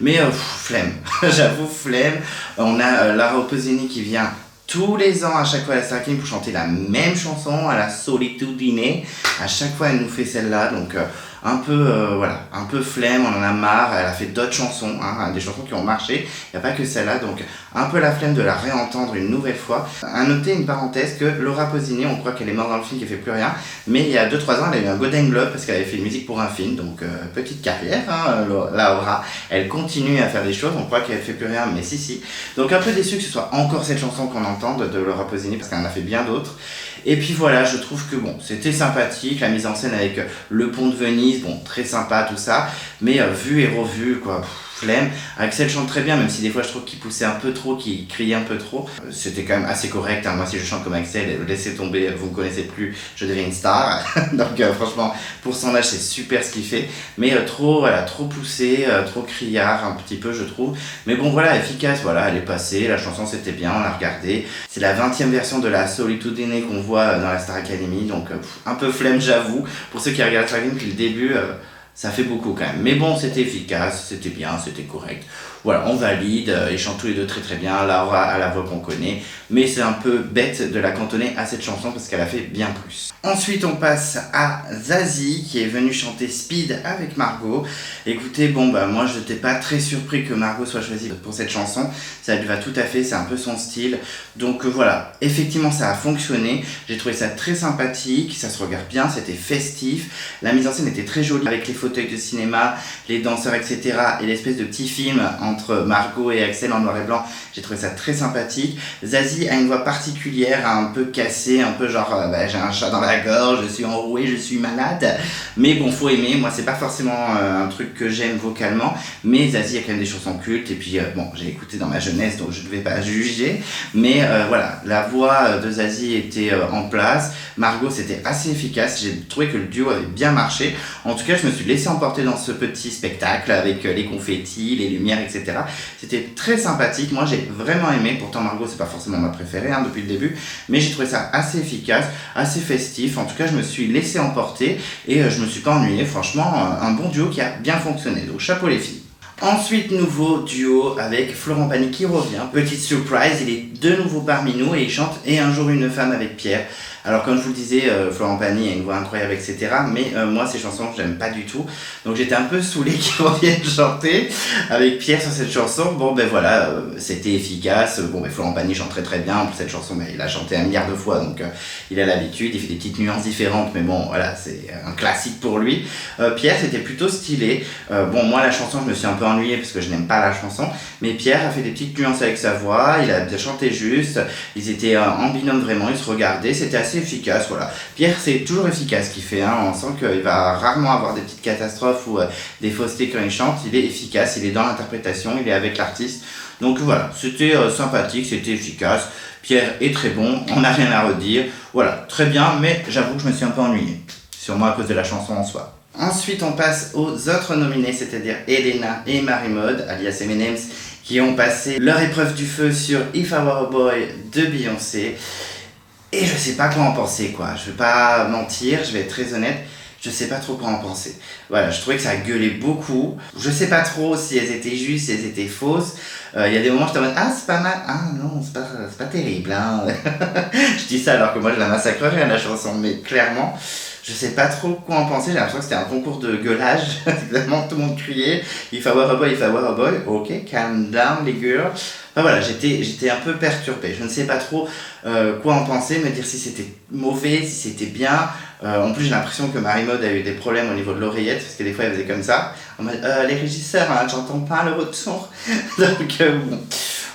Mais flemme, j'avoue, flemme. On a Laura Pausini qui vient tous les ans, à chaque fois à la Star Academy pour chanter la même chanson, à la Solitudine. À chaque fois, elle nous fait celle-là, donc un peu, voilà, un peu flemme, on en a marre. Elle a fait d'autres chansons, hein, des chansons qui ont marché, il n'y a pas que celle-là, donc un peu la flemme de la réentendre une nouvelle fois. À noter une parenthèse que Laura Pausini, on croit qu'elle est morte dans le film, qu'elle fait plus rien, mais il y a 2-3 ans, elle a eu un Golden Globe parce qu'elle avait fait une musique pour un film, donc petite carrière, hein, Laura, elle continue à faire des choses, on croit qu'elle fait plus rien, mais si. Donc un peu déçu que ce soit encore cette chanson qu'on entende de Laura Pausini, parce qu'elle en a fait bien d'autres. Et puis voilà, je trouve que bon, c'était sympathique, la mise en scène avec le pont de Venise, bon, très sympa tout ça, mais vu et revu, quoi, flemme. Axel chante très bien, même si des fois je trouve qu'il poussait un peu trop, qu'il criait un peu trop. C'était quand même assez correct, hein. Moi si je chante comme Axel, laissez tomber, vous me connaissez plus, je deviens une star. Donc franchement, pour son âge, c'est super ce qu'il fait, mais trop poussé, trop criard un petit peu je trouve. Mais bon voilà, efficace, voilà, elle est passée, la chanson c'était bien, on l'a regardée. C'est la 20e version de la Solitudine qu'on voit dans la Star Academy, donc un peu flemme j'avoue. Pour ceux qui regardent la Star Academy depuis le début, ça fait beaucoup quand même. Mais bon, c'était efficace, c'était bien, c'était correct. Voilà, on valide, ils chantent tous les deux très très bien, Laura a la voix qu'on connaît, mais c'est un peu bête de la cantonner à cette chanson parce qu'elle a fait bien plus. Ensuite, on passe à Zazie qui est venue chanter Speed avec Margot. Écoutez, bon moi je n'étais pas très surpris que Margot soit choisie pour cette chanson, ça lui va tout à fait, c'est un peu son style. Donc voilà, effectivement ça a fonctionné, j'ai trouvé ça très sympathique, ça se regarde bien, c'était festif, la mise en scène était très jolie avec les fauteuils de cinéma, les danseurs etc. et l'espèce de petit film en entre Margot et Axel en noir et blanc, j'ai trouvé ça très sympathique. Zazie a une voix particulière, un peu cassée, un peu genre j'ai un chat dans la gorge, je suis enrouée, je suis malade. Mais bon, faut aimer, moi c'est pas forcément un truc que j'aime vocalement, mais Zazie a quand même des chansons cultes, et puis bon, j'ai écouté dans ma jeunesse, donc je ne vais pas juger. Mais voilà, la voix de Zazie était en place. Margot, c'était assez efficace, j'ai trouvé que le duo avait bien marché. En tout cas, je me suis laissé emporter dans ce petit spectacle avec les confettis, les lumières, etc. C'était très sympathique, moi j'ai vraiment aimé. Pourtant Margot, c'est pas forcément ma préférée depuis le début, mais j'ai trouvé ça assez efficace, assez festif. En tout cas, je me suis laissé emporter et je me suis pas ennuyé. Franchement, un bon duo qui a bien fonctionné, donc chapeau les filles. Ensuite, nouveau duo avec Florent Pagny qui revient. Petite surprise, il est de nouveau parmi nous et il chante Et un jour une femme avec Pierre. Alors comme je vous le disais, Florent Pagny a une voix incroyable, etc. Mais moi, ces chansons, j'aime pas du tout. Donc j'étais un peu saoulé qu'il revienne chanter avec Pierre sur cette chanson. Bon ben voilà, c'était efficace. Bon ben Florent Pagny chante très très bien. En plus cette chanson, il a chanté 1 milliard de fois, donc il a l'habitude. Il fait des petites nuances différentes, mais bon voilà, c'est un classique pour lui. Pierre, c'était plutôt stylé. Bon moi la chanson, je me suis un peu ennuyé parce que je n'aime pas la chanson. Mais Pierre a fait des petites nuances avec sa voix. Il a bien chanté juste. Ils étaient en binôme vraiment. Ils se regardaient. C'était assez efficace, voilà. Pierre, c'est toujours efficace ce qu'il fait, on sent qu'il va rarement avoir des petites catastrophes ou des faussetés quand il chante. Il est efficace, il est dans l'interprétation, il est avec l'artiste. Donc voilà, c'était sympathique, c'était efficace. Pierre est très bon, on n'a rien à redire. Voilà, très bien, mais j'avoue que je me suis un peu ennuyé. Sûrement à cause de la chanson en soi. Ensuite, on passe aux autres nominés, c'est-à-dire Elena et Marie-Maude, alias M&M's, qui ont passé leur épreuve du feu sur If I Were a Boy de Beyoncé. Et je sais pas quoi en penser, quoi. Je vais pas mentir, je vais être très honnête, je sais pas trop quoi en penser. Voilà, je trouvais que ça gueulait beaucoup. Je sais pas trop si elles étaient justes, si elles étaient fausses. Il y a des moments où j'étais en mode ah c'est pas mal, ah non c'est pas terrible, hein. Je dis ça alors que moi je la massacrerais la chanson, mais clairement je sais pas trop quoi en penser. J'ai l'impression que c'était un concours de gueulage. Évidemment tout le monde criait If I Were a Boy, If I Were a Boy. Ok, calm down les girls. Enfin voilà, j'étais un peu perturbé. Je ne sais pas trop quoi en penser, me dire si c'était mauvais, si c'était bien. En plus j'ai l'impression que Marie-Maude a eu des problèmes au niveau de l'oreillette, parce que des fois elle faisait comme ça. En mode les régisseurs, hein, j'entends pas le retour. Donc bon,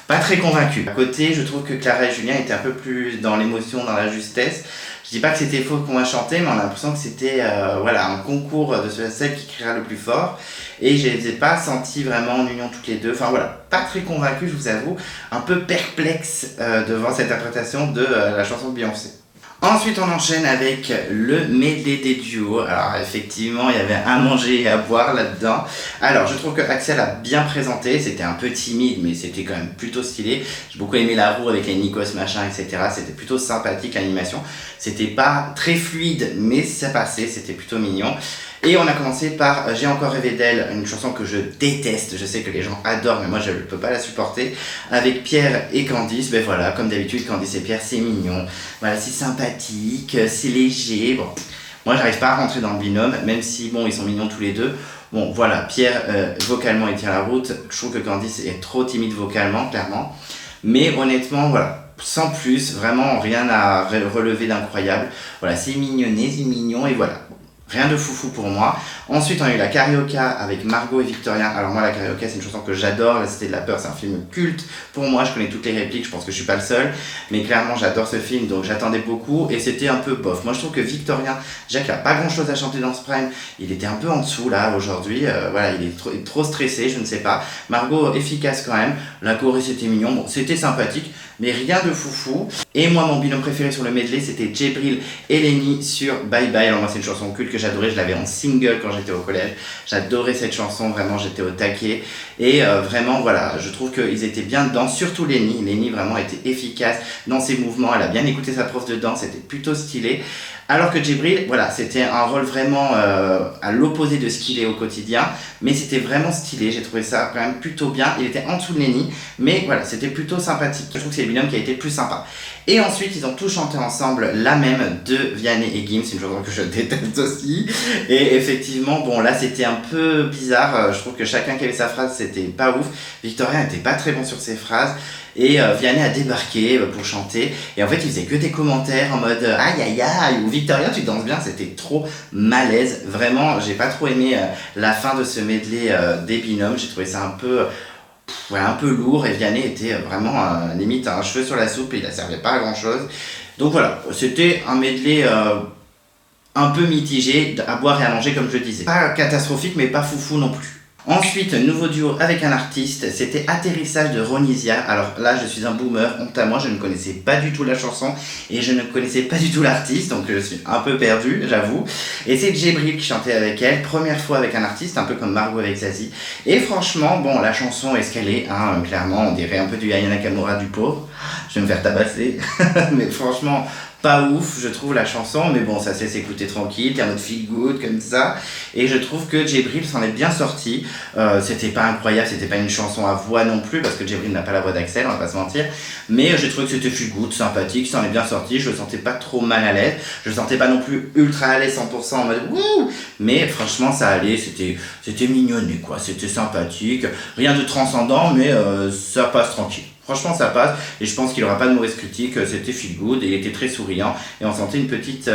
pas très convaincu. À côté, je trouve que Clara et Julien étaient un peu plus dans l'émotion, dans la justesse. Je dis pas que c'était faux qu'on a chanté, mais on a l'impression que c'était voilà, un concours de celle qui criera le plus fort. Et je les ai pas sentis vraiment en union toutes les deux. Enfin voilà, pas très convaincu, je vous avoue. Un peu perplexe devant cette interprétation de la chanson de Beyoncé. Ensuite, on enchaîne avec le medley des duos. Alors, effectivement, il y avait à manger et à boire là-dedans. Alors, je trouve que Axel a bien présenté. C'était un peu timide, mais c'était quand même plutôt stylé. J'ai beaucoup aimé la roue avec les Nikos, machin, etc. C'était plutôt sympathique, l'animation. C'était pas très fluide, mais ça passait. C'était plutôt mignon. Et on a commencé par J'ai encore rêvé d'elle, une chanson que je déteste, je sais que les gens adorent mais moi je ne peux pas la supporter, avec Pierre et Candice. Ben voilà, comme d'habitude Candice et Pierre c'est mignon, voilà, c'est sympathique, c'est léger. Bon, moi j'arrive pas à rentrer dans le binôme, même si bon ils sont mignons tous les deux. Bon voilà, Pierre vocalement il tient la route, je trouve que Candice est trop timide vocalement clairement, mais honnêtement voilà, sans plus, vraiment rien à relever d'incroyable. Voilà, c'est mignonné, c'est mignon et voilà. Rien de foufou pour moi. Ensuite, on a eu la Carioca avec Margot et Victorien. Alors moi, la Carioca, c'est une chanson que j'adore. La Cité de la Peur, c'est un film culte. Pour moi, je connais toutes les répliques. Je pense que je suis pas le seul. Mais clairement, j'adore ce film, donc j'attendais beaucoup. Et c'était un peu bof. Moi, je trouve que Victorien, Jacques n'a pas grand-chose à chanter dans ce prime. Il était un peu en dessous, là, aujourd'hui. Voilà, il est trop stressé, je ne sais pas. Margot, efficace quand même. La choré, c'était mignon. Bon, c'était sympathique, mais rien de foufou. Et moi, mon binôme préféré sur le medley, c'était Djibril et Lenny sur Bye Bye. Alors moi, c'est une chanson culte que j'adorais, je l'avais en single quand j'étais au collège. J'adorais cette chanson, vraiment, j'étais au taquet. Et vraiment, voilà, je trouve qu'ils étaient bien dedans, surtout Lenny. Lenny, vraiment, était efficace dans ses mouvements. Elle a bien écouté sa prof de danse, c'était plutôt stylé. Alors que Djibril, voilà, c'était un rôle vraiment à l'opposé de ce qu'il est au quotidien, mais c'était vraiment stylé, j'ai trouvé ça quand même plutôt bien. Il était en dessous de Lenny, mais voilà, c'était plutôt sympathique. Je trouve que c'est le binôme qui a été plus sympa. Et ensuite, ils ont tous chanté ensemble La Même de Vianney et Gims, c'est une chanson que je déteste aussi. Et effectivement, bon, là, c'était un peu bizarre. Je trouve que chacun qui avait sa phrase, c'était pas ouf. Victorien n'était pas très bon sur ses phrases. Et Vianney a débarqué pour chanter. Et en fait, il faisait que des commentaires en mode aïe aïe aïe, ou Victorien, tu danses bien. C'était trop malaise. Vraiment, j'ai pas trop aimé la fin de ce medley des binômes. J'ai trouvé ça un peu ouais, un peu lourd et Vianney était vraiment limite un cheveu sur la soupe et il ne servait pas à grand chose. Donc voilà, c'était un medley un peu mitigé à boire et à manger comme je disais. Pas catastrophique mais pas foufou non plus. Ensuite, nouveau duo avec un artiste, c'était Atterrissage de Ronisia. Alors là, je suis un boomer, honte à moi, je ne connaissais pas du tout la chanson et je ne connaissais pas du tout l'artiste, donc je suis un peu perdu, j'avoue. Et c'est Djibril qui chantait avec elle, première fois avec un artiste, un peu comme Margot avec Zazie. Et franchement, bon, la chanson est ce qu'elle est, hein, clairement, on dirait un peu du Aya Nakamura du pauvre. Je vais me faire tabasser, mais franchement... pas ouf, je trouve la chanson, mais bon, ça sait s'écouter tranquille, t'es en mode feel good comme ça. Et je trouve que Djibril s'en est bien sorti. C'était pas incroyable, c'était pas une chanson à voix non plus, parce que Djibril n'a pas la voix d'Axel, on va pas se mentir. Mais j'ai trouvé que c'était feel good, sympathique, s'en est bien sorti. Je le sentais pas trop mal à l'aise, je le sentais pas non plus ultra à l'aise 100% en mode wouh. Mais franchement, ça allait, c'était mignonné quoi, c'était sympathique. Rien de transcendant, mais ça passe tranquille. Franchement, ça passe et je pense qu'il n'aura pas de mauvaise critique. C'était feel good et il était très souriant et on sentait une petite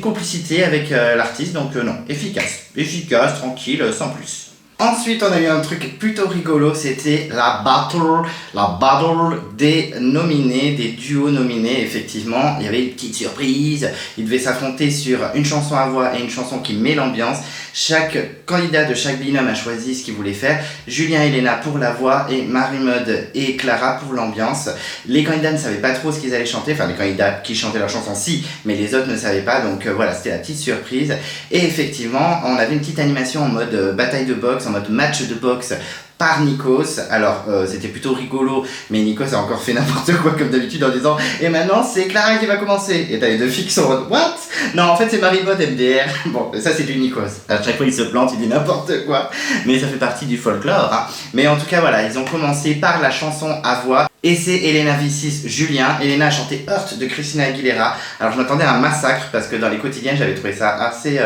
complicité avec l'artiste. Donc non, efficace, tranquille, sans plus. Ensuite, on a eu un truc plutôt rigolo, c'était la battle des nominés, des duos nominés. Effectivement, il y avait une petite surprise. Ils devaient s'affronter sur une chanson à voix et une chanson qui met l'ambiance. Chaque candidat de chaque binôme a choisi ce qu'il voulait faire. Julien et Léna pour la voix et Marie-Maude et Clara pour l'ambiance. Les candidats ne savaient pas trop ce qu'ils allaient chanter. Enfin, les candidats qui chantaient leur chanson, si, mais les autres ne savaient pas. Donc voilà, c'était la petite surprise. Et effectivement, on avait une petite animation en mode bataille de boxe, en mode match de boxe par Nikos. Alors c'était plutôt rigolo, mais Nikos a encore fait n'importe quoi comme d'habitude en disant et maintenant c'est Clara qui va commencer. Et t'as les deux filles qui sont en mode what? Non, en fait c'est Marie-Maude MDR. Bon, ça c'est du Nikos. À chaque fois il se plante, il dit n'importe quoi, mais ça fait partie du folklore, hein. Mais en tout cas voilà, ils ont commencé par la chanson à voix. Et c'est Elena Vicis Julien. Elena a chanté Hurt de Christina Aguilera. Alors je m'attendais à un massacre parce que dans les quotidiennes j'avais trouvé ça assez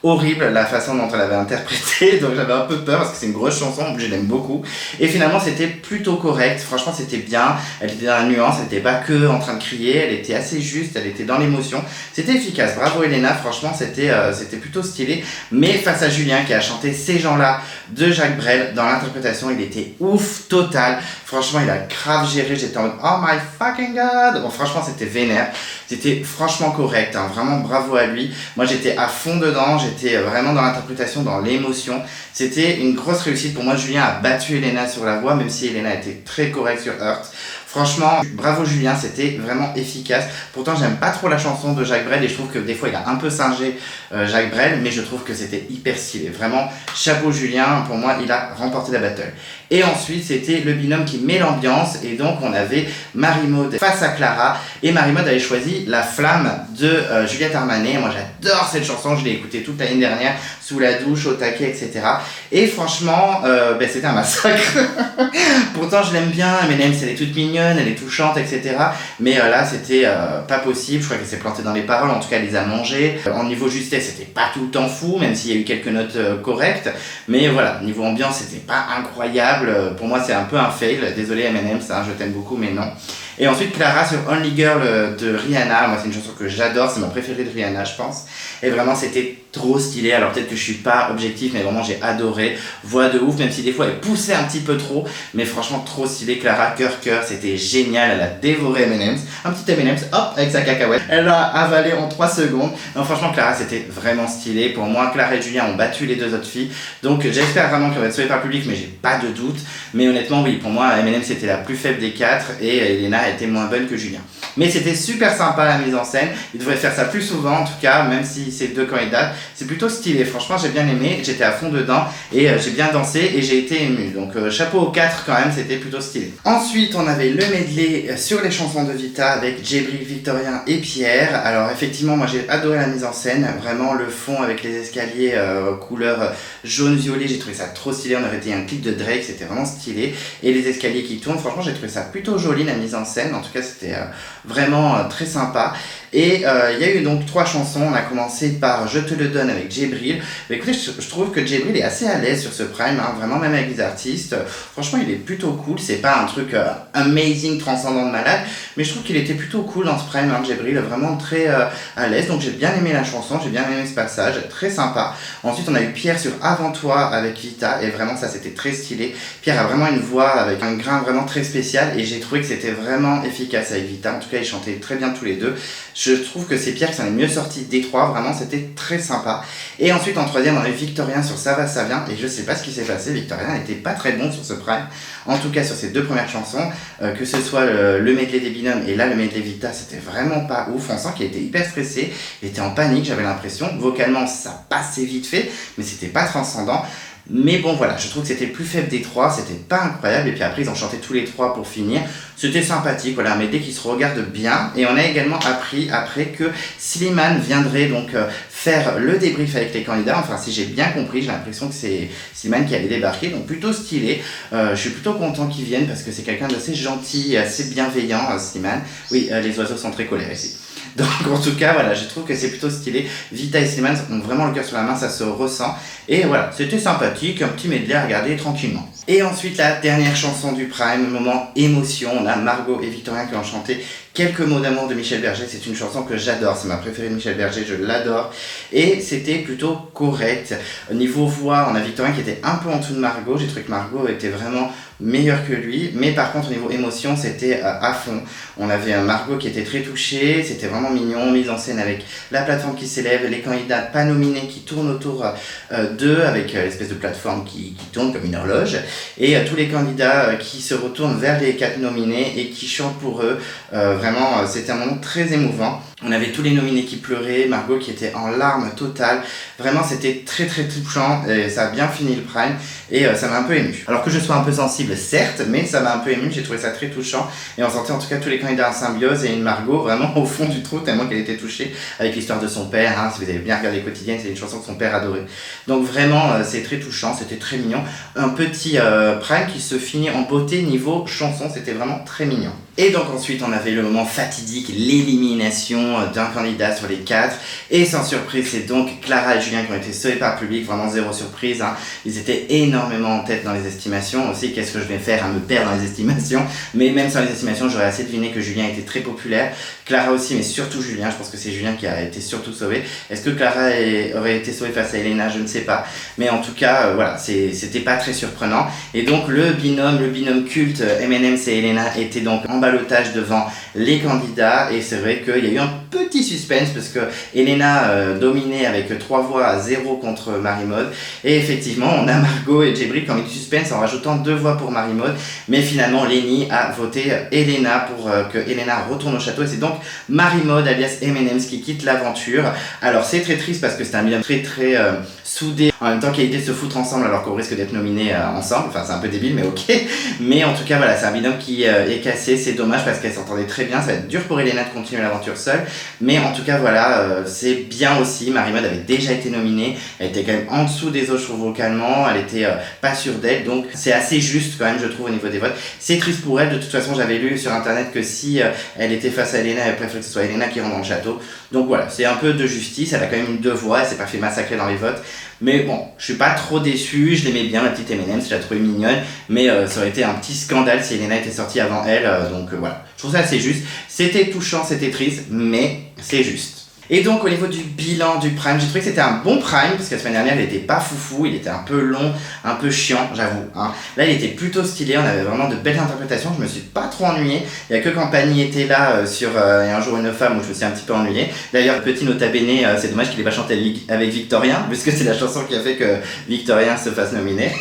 horrible la façon dont elle avait interprété, donc j'avais un peu peur parce que c'est une grosse chanson, je l'aime beaucoup. Et finalement c'était plutôt correct, franchement c'était bien, elle était dans la nuance, elle n'était pas que en train de crier, elle était assez juste, elle était dans l'émotion, c'était efficace, bravo Elena, franchement c'était plutôt stylé. Mais face à Julien qui a chanté Ces gens-là de Jacques Brel, dans l'interprétation il était ouf total, franchement il a grave géré, j'étais en mode oh my fucking god. Bon franchement c'était vénère, c'était franchement correct, hein. Vraiment bravo à lui, moi j'étais à fond dedans, j'étais vraiment dans l'interprétation, dans l'émotion. C'était une grosse réussite pour moi. Julien a battu Elena sur la voix, même si Elena était très correcte sur Hurt. Franchement, bravo Julien, c'était vraiment efficace. Pourtant, j'aime pas trop la chanson de Jacques Brel et je trouve que des fois, il a un peu singé Jacques Brel, mais je trouve que c'était hyper stylé. Vraiment, chapeau Julien, pour moi, il a remporté la battle. Et ensuite, c'était le binôme qui met l'ambiance et donc on avait Marie-Maude face à Clara et Marie-Maude avait choisi La Flamme de Juliette Armanet. Moi, j'adore cette chanson, je l'ai écoutée toute l'année dernière, sous la douche, au taquet, etc. Et franchement, c'était un massacre. Pourtant, je l'aime bien, Eminem, elle est toute mignonne, elle est touchante, etc. Mais là, c'était pas possible. Je crois qu'elle s'est plantée dans les paroles, en tout cas, elle les a mangées. En niveau justesse, c'était pas tout le temps fou, même s'il y a eu quelques notes correctes. Mais voilà, niveau ambiance, c'était pas incroyable. Pour moi, c'est un peu un fail. Désolé, Eminem, ça, je t'aime beaucoup, mais non. Et ensuite, Clara sur Only Girl de Rihanna. Moi, c'est une chanson que j'adore, c'est ma préférée de Rihanna, je pense. Et vraiment, c'était trop stylé. Alors, peut-être que je suis pas objectif, mais vraiment, j'ai adoré. Voix de ouf, même si des fois, elle poussait un petit peu trop. Mais franchement, trop stylé. Clara, cœur, c'était génial. Elle a dévoré M&M's. Un petit M&M's, hop, avec sa cacahuète. Elle l'a avalé en 3 secondes. Non, franchement, Clara, c'était vraiment stylé. Pour moi, Clara et Julien ont battu les deux autres filles. Donc, j'espère vraiment qu'elle va être sauvée par le public, mais j'ai pas de doute. Mais honnêtement, oui, pour moi, M&M's, c'était la plus faible des 4. Et Elena était moins bonne que Julien. Mais c'était super sympa la mise en scène. Il devrait faire ça plus souvent en tout cas, même si c'est 2 candidats. C'est plutôt stylé. Franchement, j'ai bien aimé. J'étais à fond dedans et j'ai bien dansé et j'ai été ému. Donc chapeau aux 4 quand même, c'était plutôt stylé. Ensuite, on avait le medley sur les chansons de Vita avec Djibril, Victorien et Pierre. Alors effectivement, moi j'ai adoré la mise en scène. Vraiment le fond avec les escaliers couleur jaune-violet. J'ai trouvé ça trop stylé. On aurait dit un clip de Drake. C'était vraiment stylé. Et les escaliers qui tournent. Franchement, j'ai trouvé ça plutôt joli la mise en scène. En tout cas, c'était vraiment très sympa. Et il y a eu donc 3 chansons. On a commencé par Je te le donne avec Djibril. Mais écoutez, je trouve que Djibril est assez à l'aise sur ce Prime, hein, vraiment même avec les artistes. Franchement, il est plutôt cool. C'est pas un truc amazing, transcendant de malade, mais je trouve qu'il était plutôt cool dans ce Prime, hein, Djibril, vraiment très à l'aise. Donc j'ai bien aimé la chanson, j'ai bien aimé ce passage, très sympa. Ensuite, on a eu Pierre sur Avant toi avec Vita, et vraiment ça c'était très stylé. Pierre a vraiment une voix avec un grain vraiment très spécial, et j'ai trouvé que c'était vraiment efficace avec Vita. En tout cas, ils chantaient très bien tous les deux. Je trouve que c'est Pierre qui s'en est mieux sorti des 3, vraiment c'était très sympa. Et ensuite en troisième, on a eu Victorien sur Ça va ça vient, et je sais pas ce qui s'est passé, Victorien n'était pas très bon sur ce Prime, en tout cas sur ces 2 premières chansons, que ce soit le medley des binômes et là le medley Vita, c'était vraiment pas ouf. On sent qu'il était hyper stressé, il était en panique, j'avais l'impression. Vocalement ça passait vite fait, mais c'était pas transcendant. Mais bon voilà, je trouve que c'était le plus faible des 3, c'était pas incroyable, et puis après ils ont chanté tous les 3 pour finir, c'était sympathique, voilà, un medley qui se regarde bien. Et on a également appris après que Slimane viendrait donc faire le débrief avec les candidats, enfin si j'ai bien compris, j'ai l'impression que c'est Slimane qui allait débarquer, donc plutôt stylé. Je suis plutôt content qu'il vienne parce que c'est quelqu'un d'assez gentil et assez bienveillant, Slimane. Oui, les oiseaux sont très colères ici. Donc en tout cas voilà, je trouve que c'est plutôt stylé. Vita et Slimane ont vraiment le cœur sur la main, ça se ressent. Et voilà, c'était sympathique, un petit medley à regarder tranquillement. Et ensuite la dernière chanson du Prime, moment émotion, on a Margot et Victorien qui ont chanté Quelques mots d'amour de Michel Berger. C'est une chanson que j'adore, c'est ma préférée de Michel Berger, je l'adore. Et c'était plutôt correct. Au niveau voix, on a Victorien qui était un peu en dessous de Margot. J'ai trouvé que Margot était vraiment meilleure que lui. Mais par contre, au niveau émotion, c'était à fond. On avait un Margot qui était très touchée, c'était vraiment mignon, mise en scène avec la plateforme qui s'élève, les candidats pas nominés qui tournent autour d'eux, avec l'espèce de plateforme qui tourne comme une horloge. Et tous les candidats qui se retournent vers les 4 nominés et qui chantent pour eux. Vraiment, c'était un moment très émouvant. On avait tous les nominés qui pleuraient, Margot qui était en larmes totales. Vraiment, c'était très très touchant et ça a bien fini le Prime et ça m'a un peu ému. Alors que je sois un peu sensible, certes, mais ça m'a un peu ému, j'ai trouvé ça très touchant. Et on sentait en tout cas tous les candidats en symbiose et une Margot vraiment au fond du trou tellement qu'elle était touchée avec l'histoire de son père. Hein. Si vous avez bien regardé Quotidienne, c'est une chanson que son père adorait. Donc vraiment, c'est très touchant, c'était très mignon. Un petit Prime qui se finit en beauté niveau chanson, c'était vraiment très mignon. Et donc ensuite on avait le moment fatidique, l'élimination d'un candidat sur les 4. Et sans surprise, c'est donc Clara et Julien qui ont été sauvés par le public, vraiment zéro surprise. Hein. Ils étaient énormément en tête dans les estimations. Aussi, qu'est-ce que je vais faire à me perdre dans les estimations? Mais même sans les estimations, j'aurais assez deviné que Julien était très populaire. Clara aussi, mais surtout Julien. Je pense que c'est Julien qui a été surtout sauvé. Est-ce que Clara aurait été sauvée face à Elena? Je ne sais pas. Mais en tout cas, voilà, c'était pas très surprenant. Et donc le binôme culte M&M's et Elena était donc en ballottage devant les candidats. Et c'est vrai qu'il y a eu un petit suspense parce que Elena dominait avec 3 voix à 0 contre Marie-Maude. Et effectivement, on a Margot et Djibril qui ont mis du suspense en rajoutant 2 voix pour Marie-Maude. Mais finalement, Lénie a voté Elena pour que Elena retourne au château. Et c'est donc Marie-Maude alias M&M's qui quitte l'aventure. Alors c'est très triste parce que c'est un binôme très soudé. En même temps qu'il y a l'idée de se foutre ensemble alors qu'on risque d'être nominés ensemble. Enfin c'est un peu débile mais ok. Mais en tout cas voilà, c'est un binôme qui est cassé. C'est dommage parce qu'elle s'entendait très bien. Ça va être dur pour Elena de continuer l'aventure seule. Mais en tout cas voilà, c'est bien aussi. Marie-Maude avait déjà été nominée. Elle était quand même en dessous des autres vocalement. Elle était pas sûre d'elle. Donc c'est assez juste quand même je trouve au niveau des votes. C'est triste pour elle. De toute façon j'avais lu sur internet que si elle était face à Elena, elle préférait que ce soit Elena qui rentre dans le château. Donc voilà, c'est un peu de justice. Elle a quand même eu 2 voix. Elle s'est pas fait massacrer dans les votes. Mais bon, je suis pas trop déçu, je l'aimais bien la petite M&M's, je la trouvais mignonne, mais ça aurait été un petit scandale si Elena était sortie avant elle, donc voilà. Je trouve ça assez juste, c'était touchant, c'était triste, mais c'est juste. Et donc au niveau du bilan du Prime, j'ai trouvé que c'était un bon Prime, parce que la semaine dernière il était pas foufou, il était un peu long, un peu chiant, j'avoue. Hein. Là il était plutôt stylé, on avait vraiment de belles interprétations, je me suis pas trop ennuyé. Il y a que quand Pani était là sur Et un jour une femme où je me suis un petit peu ennuyé. D'ailleurs petit nota bene, c'est dommage qu'il ait pas chanté avec Victorien, puisque c'est la chanson qui a fait que Victorien se fasse nominer.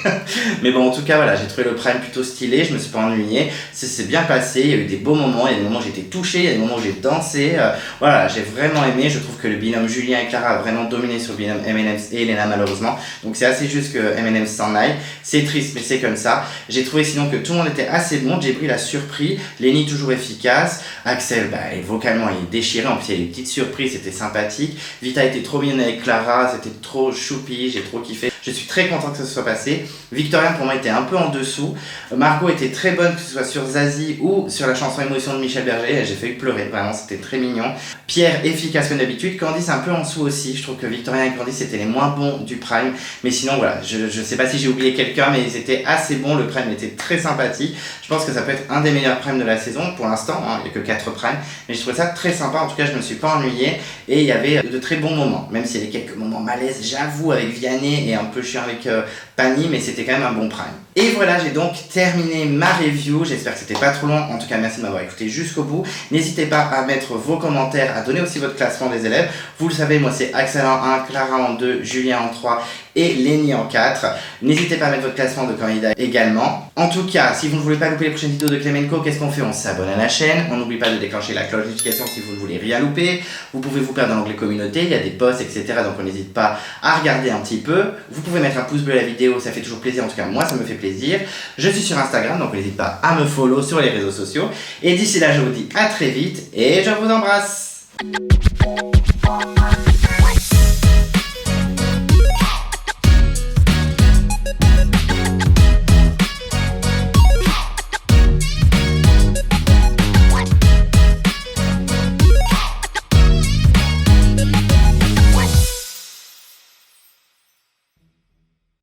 Mais bon en tout cas voilà, j'ai trouvé le Prime plutôt stylé, je me suis pas ennuyé, c'est bien passé, il y a eu des beaux moments, il y a des moments où j'ai été touché, il y a des moments où j'ai dansé, voilà, j'ai vraiment aimé. Je trouve que le binôme Julien et Clara a vraiment dominé sur le binôme M&M's et Elena malheureusement. Donc c'est assez juste que M&M's s'en aille. C'est triste mais c'est comme ça. J'ai trouvé sinon que tout le monde était assez bon. Djibril a surpris. Lénie toujours efficace. Axel, vocalement il est déchiré. En plus il y a des petites surprises, c'était sympathique. Vita était trop mignonne avec Clara, c'était trop choupi, j'ai trop kiffé. Je suis très content que ça se soit passé. Victorien pour moi était un peu en dessous. Margot était très bonne, que ce soit sur Zazie ou sur la chanson Émotion de Michel Berger. J'ai failli pleurer, vraiment c'était très mignon. Pierre efficace comme d'habitude. Candice un peu en dessous aussi. Je trouve que Victorien et Candice étaient les moins bons du Prime. Mais sinon voilà, je sais pas si j'ai oublié quelqu'un, mais ils étaient assez bons. Le Prime était très sympathique. Je pense que ça peut être un des meilleurs Primes de la saison pour l'instant. Hein. Il n'y a que 4 Primes. Mais je trouvais ça très sympa. En tout cas, je me suis pas ennuyé. Et il y avait de très bons moments. Même s'il y avait quelques moments malaises, j'avoue, avec Vianney et un peu chiant avec Pani, mais c'était quand même un bon Prime. Et voilà, j'ai donc terminé ma review. J'espère que c'était pas trop long. En tout cas, merci de m'avoir écouté jusqu'au bout. N'hésitez pas à mettre vos commentaires, à donner aussi votre classement des élèves. Vous le savez, moi c'est Axel en 1, Clara en 2, Julien en 3 et Lénie en 4. N'hésitez pas à mettre votre classement de candidat également. En tout cas, si vous ne voulez pas louper les prochaines vidéos de Clemenco, qu'est-ce qu'on fait? On s'abonne à la chaîne. On n'oublie pas de déclencher la cloche de notification si vous ne voulez rien louper. Vous pouvez vous perdre dans l'onglet communauté, il y a des posts, etc. Donc on n'hésite pas à regarder un petit peu. Vous pouvez mettre un pouce bleu à la vidéo, ça fait toujours plaisir. En tout cas, moi ça me fait plaisir. Je suis sur Instagram, donc n'hésitez pas à me follow sur les réseaux sociaux. Et d'ici là, je vous dis à très vite et je vous embrasse.